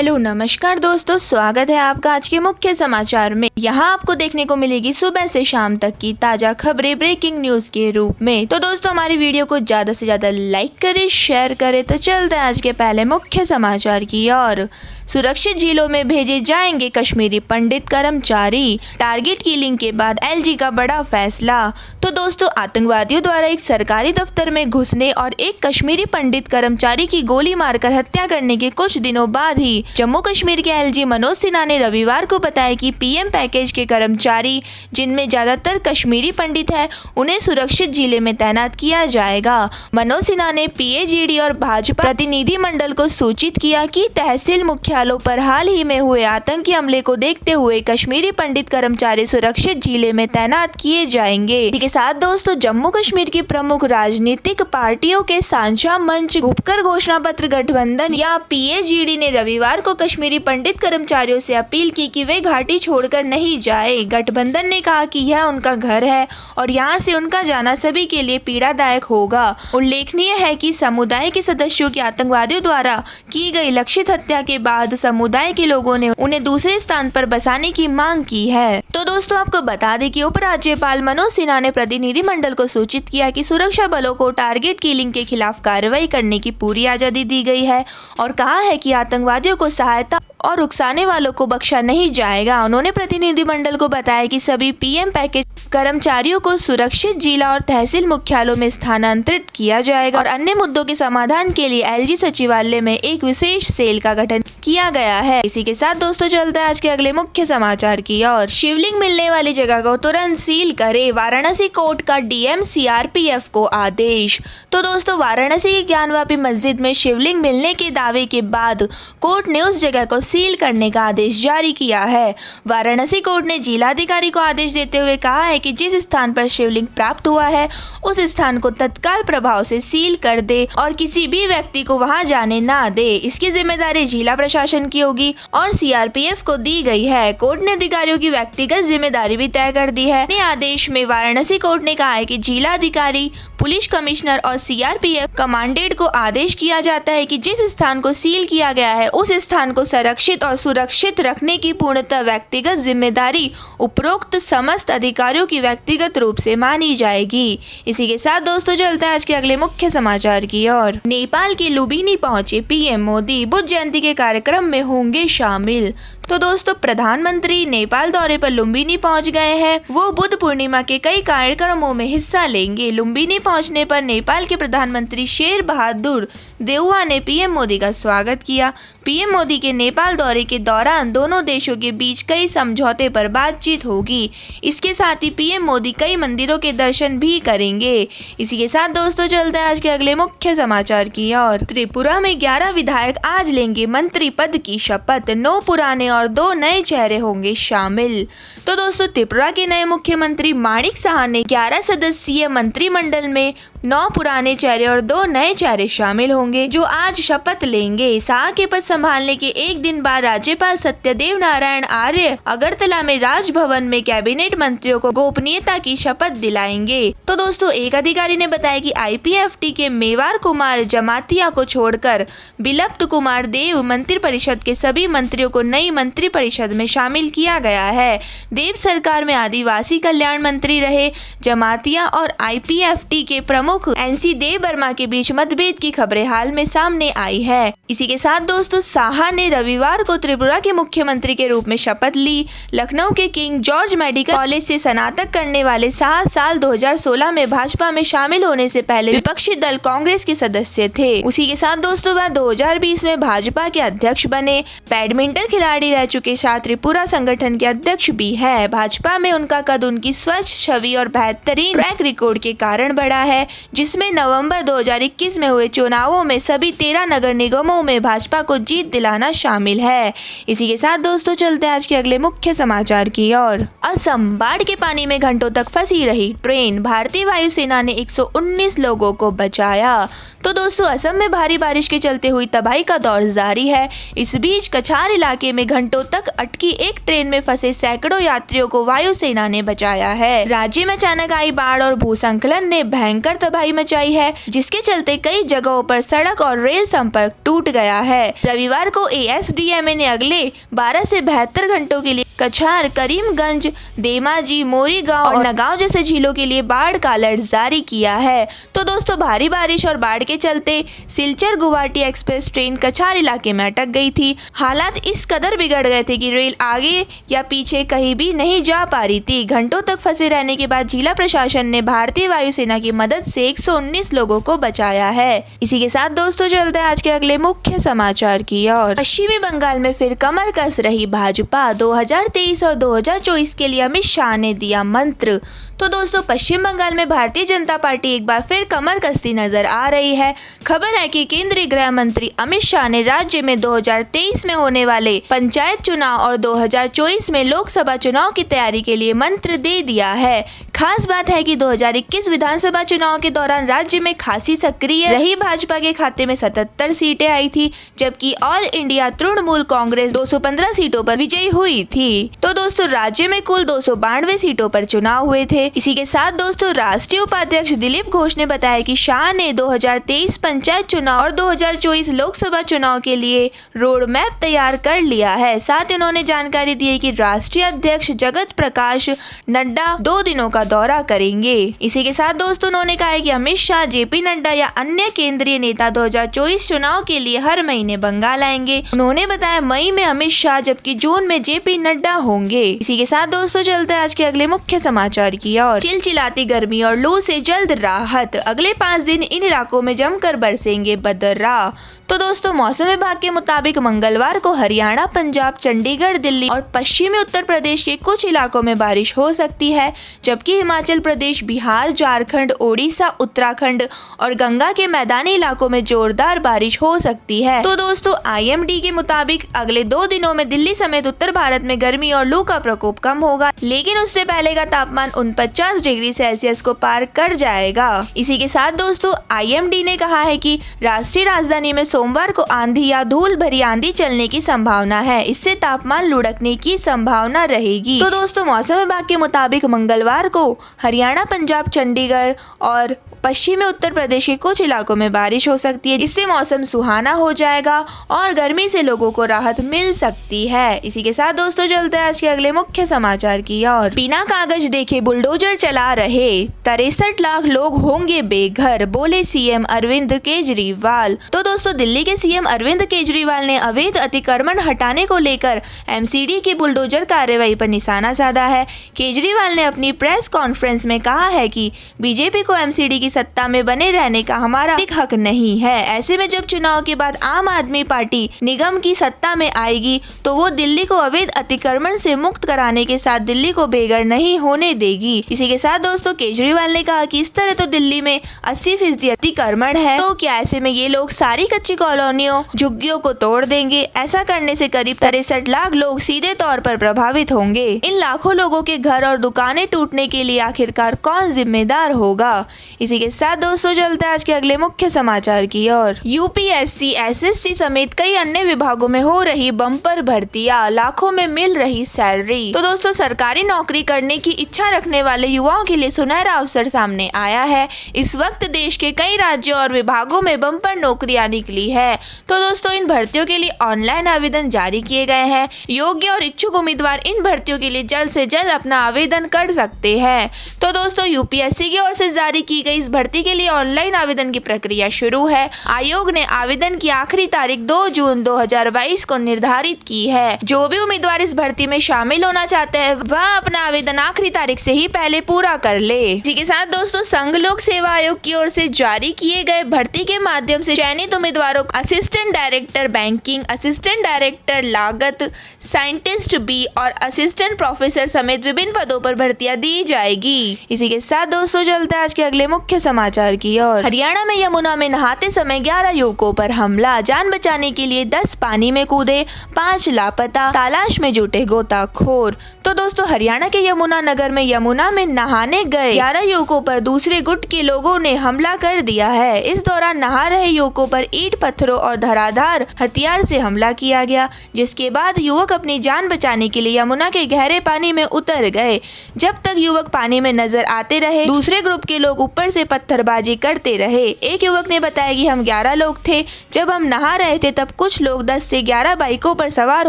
Hello नमस्कार दोस्तों, स्वागत है आपका आज के मुख्य समाचार में। यहाँ आपको देखने को मिलेगी सुबह से शाम तक की ताजा खबरें ब्रेकिंग न्यूज के रूप में। तो दोस्तों हमारी वीडियो को ज्यादा से ज्यादा लाइक करें, शेयर करें। तो चलते हैं आज के पहले मुख्य समाचार की ओर। सुरक्षित जिलों में भेजे जाएंगे कश्मीरी पंडित कर्मचारी, टारगेट किलिंग के बाद एलजी का बड़ा फैसला। तो दोस्तों आतंकवादियों द्वारा एक सरकारी दफ्तर में घुसने और एक कश्मीरी पंडित कर्मचारी की गोली मारकर हत्या करने के कुछ दिनों बाद ही जम्मू कश्मीर के एलजी मनोज सिन्हा ने रविवार को बताया कि पीएम पैकेज के कर्मचारी, जिनमें ज्यादातर कश्मीरी पंडित है, उन्हें सुरक्षित जिले में तैनात किया जाएगा। मनोज सिन्हा ने पीएजीडी और भाजपा प्रतिनिधि मंडल को सूचित किया कि तहसील मुख्यालयों पर हाल ही में हुए आतंकी हमले को देखते हुए कश्मीरी पंडित कर्मचारी सुरक्षित जिले में तैनात किए जाएंगे। इसी के साथ दोस्तों जम्मू कश्मीर की प्रमुख राजनीतिक पार्टियों के साझा मंच उपकर घोषणा पत्र गठबंधन या पीएजीडी ने रविवार को कश्मीरी पंडित कर्मचारियों से अपील की कि वे घाटी छोड़कर नहीं जाए। गठबंधन ने कहा कि यह उनका घर है और यहाँ से उनका जाना सभी के लिए पीड़ादायक होगा। उल्लेखनीय है कि समुदाय के सदस्यों की आतंकवादियों द्वारा की गई लक्षित हत्या के बाद समुदाय के लोगों ने उन्हें दूसरे स्थान पर बसाने की मांग की है। तो दोस्तों आपको बता दें कि उपराज्यपाल मनोज सिन्हा ने प्रतिनिधि मंडल को सूचित किया कि सुरक्षा बलों को टारगेट किलिंग के खिलाफ कार्रवाई करने की पूरी आजादी दी गई है और कहा है कि आतंकवादियों को सहायता और उकसाने वालों को बख्शा नहीं जाएगा। उन्होंने प्रतिनिधि मंडल को बताया कि सभी पीएम पैकेज कर्मचारियों को सुरक्षित जिला और तहसील मुख्यालयों में स्थानांतरित किया जाएगा और अन्य मुद्दों के समाधान के लिए एलजी सचिवालय में एक विशेष सेल का गठन किया गया है। इसी के साथ दोस्तों चलते हैं आज के अगले मुख्य समाचार की ओर। शिवलिंग मिलने वाली जगह को तुरंत सील करे, वाराणसी कोर्ट का डीएम सीआरपीएफ को आदेश। तो दोस्तों वाराणसी की ज्ञानवापी मस्जिद में शिवलिंग मिलने के दावे के बाद कोर्ट ने उस जगह को सील करने का आदेश जारी किया है। वाराणसी कोर्ट ने जिलाधिकारी को आदेश देते हुए कहा है कि जिस स्थान पर शिवलिंग प्राप्त हुआ है उस स्थान को तत्काल प्रभाव से सील कर दे और किसी भी व्यक्ति को वहां जाने ना दे। इसकी जिम्मेदारी जिला प्रशासन की होगी और सीआरपीएफ को दी गई है। कोर्ट ने अधिकारियों की व्यक्तिगत जिम्मेदारी भी तय कर दी है। अपने आदेश में वाराणसी कोर्ट ने कहा है कि जिलाधिकारी, पुलिस कमिश्नर और सीआरपीएफ कमांडेंट को आदेश किया जाता है कि जिस स्थान को सील किया गया है उस स्थान को संरक्षित और सुरक्षित रखने की पूर्णतः व्यक्तिगत जिम्मेदारी उपरोक्त समस्त अधिकारियों की व्यक्तिगत रूप से मानी जाएगी। इसी के साथ दोस्तों चलते हैं आज के अगले मुख्य समाचार की ओर। नेपाल के लुम्बिनी पहुंचे पीएम मोदी, बुद्ध जयंती के कार्यक्रम में होंगे शामिल। तो दोस्तों प्रधानमंत्री नेपाल दौरे पर लुम्बिनी पहुंच गए हैं। वो बुद्ध पूर्णिमा के कई कार्यक्रमों में हिस्सा लेंगे। लुम्बिनी पहुंचने पर नेपाल के प्रधानमंत्री शेर बहादुर देउवा ने पीएम मोदी का स्वागत किया। पीएम मोदी के नेपाल दौरे के दौरान दोनों देशों के बीच कई समझौते पर बातचीत होगी। इसके साथ ही पीएम मोदी कई मंदिरों के दर्शन भी करेंगे। इसी के साथ दोस्तों चलते हैं आज के अगले मुख्य समाचार की ओर। त्रिपुरा में 11 विधायक आज लेंगे मंत्री पद की शपथ, 9 पुराने और 2 नए चेहरे होंगे शामिल। तो दोस्तों त्रिपुरा के नए मुख्यमंत्री माणिक साहा ने 11 सदस्यीय मंत्रिमंडल में 9 पुराने चेहरे और 2 नए चेहरे शामिल होंगे जो आज शपथ लेंगे। शाह के पद संभालने के एक दिन बाद राज्यपाल सत्यदेव नारायण आर्य अगरतला में राजभवन में कैबिनेट मंत्रियों को गोपनीयता की शपथ दिलाएंगे। तो दोस्तों एक अधिकारी ने बताया कि आईपीएफटी के मेवार कुमार जमातिया को छोड़कर बिलप्त कुमार देव मंत्रिपरिषद के सभी मंत्रियों को नई मंत्रिपरिषद में शामिल किया गया है। देव सरकार में आदिवासी कल्याण मंत्री रहे। जमातिया और आईपीएफटी के प्रमुख एनसी देव वर्मा के बीच मतभेद की खबरें हाल में सामने आई है। इसी के साथ दोस्तों साहा ने रविवार को त्रिपुरा के मुख्यमंत्री के रूप में शपथ ली। लखनऊ के किंग जॉर्ज मेडिकल कॉलेज से स्नातक करने वाले साहा साल 2016 में भाजपा में शामिल होने से पहले विपक्षी दल कांग्रेस के सदस्य थे। उसी के साथ दोस्तों वह 2020 में भाजपा के अध्यक्ष बने। बैडमिंटन खिलाड़ी रह चुके साथ त्रिपुरा संगठन के अध्यक्ष भी है। भाजपा में उनका कद उनकी स्वच्छ छवि और बेहतरीन ट्रैक रिकॉर्ड के कारण बढ़ा है, जिसमें नवंबर 2021 में हुए चुनावों में सभी 13 नगर निगमों में भाजपा को जीत दिलाना शामिल है। इसी के साथ दोस्तों चलते हैं आज के अगले मुख्य समाचार की ओर। असम बाढ़ के पानी में घंटों तक फंसी रही ट्रेन, भारतीय वायुसेना ने 119 लोगों को बचाया। तो दोस्तों असम में भारी बारिश के चलते हुई तबाही का दौर जारी है। इस बीच कछार इलाके में घंटों तक अटकी एक ट्रेन में फंसे सैकड़ों यात्रियों को वायुसेना ने बचाया है। राज्य में अचानक आई बाढ़ और भूस्खलन ने भयंकर तबाही मचाई है, जिसके चलते कई जगहों पर सड़क और रेल संपर्क टूट गया है। रविवार को ASDMA ने अगले 12 से 72 घंटों के लिए कछार, करीमगंज, धेमाजी, मोरीगांव और नगांव जैसे झीलों के लिए बाढ़ का अलर्ट जारी किया है। तो दोस्तों, भारी बारिश और बाढ़ के चलते सिलचर गुवाहाटी एक्सप्रेस ट्रेन कछार इलाके में अटक गई थी। हालात इस कदर बिगड़ गए थे कि रेल आगे या पीछे कहीं भी नहीं जा पा रही थी। घंटों तक फंसे रहने के बाद जिला प्रशासन ने भारतीय वायुसेना की मदद से 119 लोगों को बचाया है। इसी के साथ दोस्तों, चलते हैं आज के अगले मुख्य समाचार की ओर। पश्चिमी बंगाल में फिर कमर कस रही भाजपा। 2023 और 2024 के लिए अमित शाह ने दिया मंत्र। तो दोस्तों, पश्चिम बंगाल में भारतीय जनता पार्टी एक बार फिर कमर कसती नजर आ रही है। खबर है कि केंद्रीय गृह मंत्री अमित शाह ने राज्य में 2023 में होने वाले पंचायत चुनाव और 2024 में लोकसभा चुनाव की तैयारी के लिए मंत्र दे दिया है। खास बात है कि 2021 विधानसभा चुनाव के दौरान राज्य में खासी सक्रिय रही भाजपा के खाते में 77 सीटें आई थी, जबकि ऑल इंडिया तृणमूल कांग्रेस 215 सीटों पर विजयी हुई थी। तो दोस्तों, राज्य में कुल 292 सीटों पर चुनाव हुए थे। इसी के साथ दोस्तों, राष्ट्रीय उपाध्यक्ष दिलीप घोष ने बताया कि शाह ने 2023 पंचायत चुनाव और 2024 लोकसभा चुनाव के लिए रोड मैप तैयार कर लिया है। साथ ही उन्होंने जानकारी दी है कि राष्ट्रीय अध्यक्ष जगत प्रकाश नड्डा 2 दिनों का दौरा करेंगे। इसी के साथ दोस्तों, उन्होंने कहा है कि अमित शाह, JP नड्डा या अन्य केंद्रीय नेता 2024 चुनाव के लिए हर महीने बंगाल आएंगे। उन्होंने बताया मई में अमित शाह, जबकि जून में JP नड्डा होंगे। इसी के साथ दोस्तों, चलते हैं आज के अगले मुख्य समाचार की ओर। चिलचिलाती गर्मी और लू से जल्द राहत। अगले 5 दिन इन इलाकों में जमकर बरसेंगे बदरा। तो दोस्तों, मौसम विभाग के मुताबिक मंगलवार को हरियाणा, पंजाब, चंडीगढ़, दिल्ली और पश्चिमी उत्तर प्रदेश के कुछ इलाकों में बारिश हो सकती है, जबकि हिमाचल प्रदेश, बिहार, झारखंड, ओडिशा, उत्तराखंड और गंगा के मैदानी इलाकों में जोरदार बारिश हो सकती है। तो दोस्तों, IMD के मुताबिक अगले 2 दिनों में दिल्ली समेत उत्तर भारत में गर्मी और लू का प्रकोप कम होगा, लेकिन उससे पहले का तापमान 49 डिग्री सेल्सियस को पार कर जाएगा। इसी के साथ दोस्तों, IMD ने कहा है कि राष्ट्रीय राजधानी में सोमवार को आंधी या धूल भरी आंधी चलने की संभावना है। इससे तापमान लुढ़कने की संभावना रहेगी। तो दोस्तों, मौसम विभाग के मुताबिक मंगलवार को हरियाणा, पंजाब, चंडीगढ़ और पश्चिमी उत्तर प्रदेश के कुछ इलाकों में बारिश हो सकती है, जिससे मौसम सुहाना हो जाएगा और गर्मी से लोगों को राहत मिल सकती है। इसी के साथ दोस्तों, चलते हैं आज के अगले मुख्य समाचार की ओर। बिना कागज देखे बुलडोजर चला रहे 63 लाख लोग होंगे बेघर, बोले CM अरविंद केजरीवाल। तो दोस्तों, दिल्ली के CM अरविंद केजरीवाल ने अवैध अतिक्रमण हटाने को लेकर MCD की बुलडोजर कार्यवाही पर निशाना साधा है। केजरीवाल ने अपनी प्रेस कॉन्फ्रेंस में कहा है कि बीजेपी को MCD की सत्ता में बने रहने का हमारा हक नहीं है। ऐसे में जब चुनाव के बाद आम आदमी पार्टी निगम की सत्ता में आएगी तो वो दिल्ली को अवैध अतिक्रमण से मुक्त कराने के साथ दिल्ली को बेघर नहीं होने देगी। इसी के साथ दोस्तों, केजरीवाल ने कहा कि इस तरह तो दिल्ली में 80% अतिक्रमण है, तो क्या ऐसे में ये लोग सारी कच्ची कॉलोनियों, झुग्गियों को तोड़ देंगे? ऐसा करने से करीब 63 लाख लोग सीधे तौर पर प्रभावित होंगे। इन लाखों लोगों के घर और दुकानें टूटने के लिए आखिरकार कौन जिम्मेदार होगा? इसी के साथ दोस्तों, चलते हैं आज के अगले मुख्य समाचार की ओर। UPSC, SSC समेत कई अन्य विभागों में हो रही बम्पर भर्तियां, लाखों में मिल रही सैलरी। तो दोस्तों, सरकारी नौकरी करने की इच्छा रखने वाले युवाओं के लिए सुनहरा अवसर सामने आया है। इस वक्त देश के कई राज्यों और विभागों में बम्पर नौकरियां निकली है। तो दोस्तों, इन भर्तियों के लिए ऑनलाइन आवेदन जारी किए गए हैं। योग्य और इच्छुक उम्मीदवार इन भर्तियों के लिए जल्द से जल्द अपना आवेदन कर सकते हैं। तो दोस्तों, UPSC की ओर से जारी की गई इस भर्ती के लिए ऑनलाइन आवेदन की प्रक्रिया शुरू है। आयोग ने आवेदन की आखिरी तारीख 2 जून 2022 को निर्धारित की है। जो भी उम्मीदवार इस भर्ती में शामिल होना चाहते हैं वह अपना आवेदन आखिरी तारीख से ही पहले पूरा कर ले। इसी के साथ दोस्तों, संघ लोक सेवा आयोग की ओर से जारी किए गए भर्ती के माध्यम से चयनित उम्मीदवारों को assistant director banking, assistant director लागत, साइंटिस्ट B और असिस्टेंट प्रोफेसर समेत विभिन्न पदों पर भर्तियां दी जाएगी। इसी के साथ दोस्तों, चलते हैं आज के अगले मुख्य समाचार की ओर। हरियाणा में यमुना में नहाते समय 11 युवकों पर हमला, जान बचाने के लिए 10 पानी में कूदे, 5 लापता, तलाश में जुटे गोताखोर। तो दोस्तों, हरियाणा के यमुना नगर में यमुना में नहाने गए 11 युवकों पर दूसरे गुट के लोगों ने हमला कर दिया है। इस दौरान नहा रहे युवकों पर ईंट, पत्थरों और धारदार हथियार से हमला किया गया, जिसके बाद युवक अपनी जान बचाने के लिए यमुना के गहरे पानी में उतर गए। जब तक युवक पानी में नजर आते रहे, दूसरे ग्रुप के लोग ऊपर से पत्थरबाजी करते रहे। एक युवक ने बताया कि हम 11 लोग थे, जब हम नहा रहे थे तब कुछ लोग 10 से 11 बाइकों पर सवार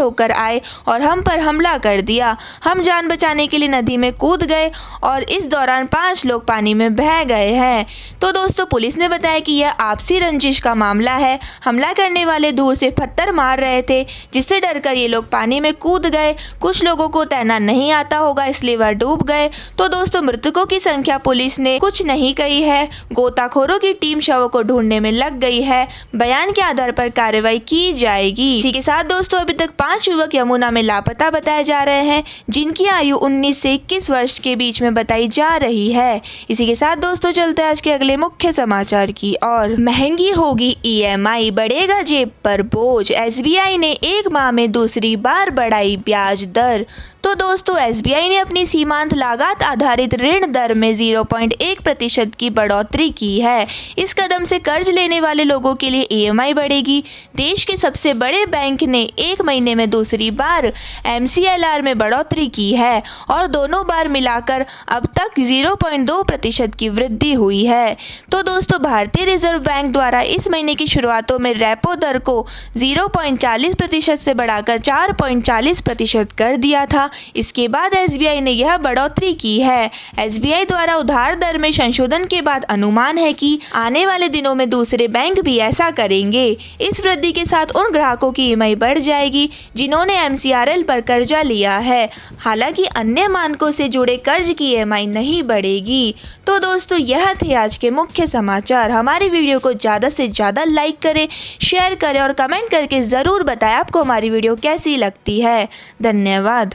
होकर आए और हम पर हमला कर दिया। हम जान बचाने के लिए नदी में कूद गए और इस दौरान 5 लोग पानी में बह गए हैं। तो दोस्तों पुलिस ने बताया कि यह आपसी रंजिश का मामला है। हमला करने वाले दूर से पत्थर मार रहे थे, जिससे डरकर ये लोग पानी में कूद गए। कुछ लोगों को तैरना नहीं आता होगा, इसलिए वह डूब गए। तो दोस्तों मृतकों की संख्या पुलिस ने कुछ नहीं कही है। गोताखोरों की टीम शवों को ढूंढने में लग गई है। बयान के आधार पर कार्रवाई की जाएगी। इसी के साथ दोस्तों अभी तक 5 युवक यमुना में लापता बताए जा रहे हैं, जिनकी आयु 19 से 21 वर्ष के बीच में बताई जा रही है। इसी के साथ दोस्तों चलते हैं आज के अगले मुख्य समाचार की और महंगी होगी EMI, बढ़ेगा जेब पर बोझ। SBI ने एक माह में दूसरी बार बढ़ाई ब्याज दर। तो दोस्तों SBI ने अपनी सीमांत लागत आधारित ऋण दर में 0.1% की बढ़ोतरी की है। इस कदम से कर्ज लेने वाले लोगों के लिए EMI बढ़ेगी। देश के सबसे बड़े बैंक ने एक महीने में दूसरी बार MCLR में बढ़ोतरी की है और दोनों बार मिलाकर अब तक 0.2% की वृद्धि हुई है। तो दोस्तों भारतीय रिजर्व बैंक द्वारा इस महीने की शुरुआतों में रेपो दर को 0.40% से बढ़ाकर 4.40% कर दिया था। इसके बाद SBI ने यह बढ़ोतरी की है। SBI द्वारा उधार दर में संशोधन के बाद अनुमान है कि आने वाले दिनों में दूसरे बैंक भी ऐसा करेंगे। इस वृद्धि के साथ उन ग्राहकों की EMI बढ़ जाएगी जिन्होंने MCRL पर कर्जा लिया है। हालांकि अन्य मानकों से जुड़े कर्ज की EMI नहीं बढ़ेगी। तो दोस्तों यह थे आज के मुख्य समाचार। हमारी वीडियो को ज़्यादा से ज़्यादा लाइक करें, शेयर करें और कमेंट करके ज़रूर बताएं आपको हमारी वीडियो कैसी लगती है। धन्यवाद।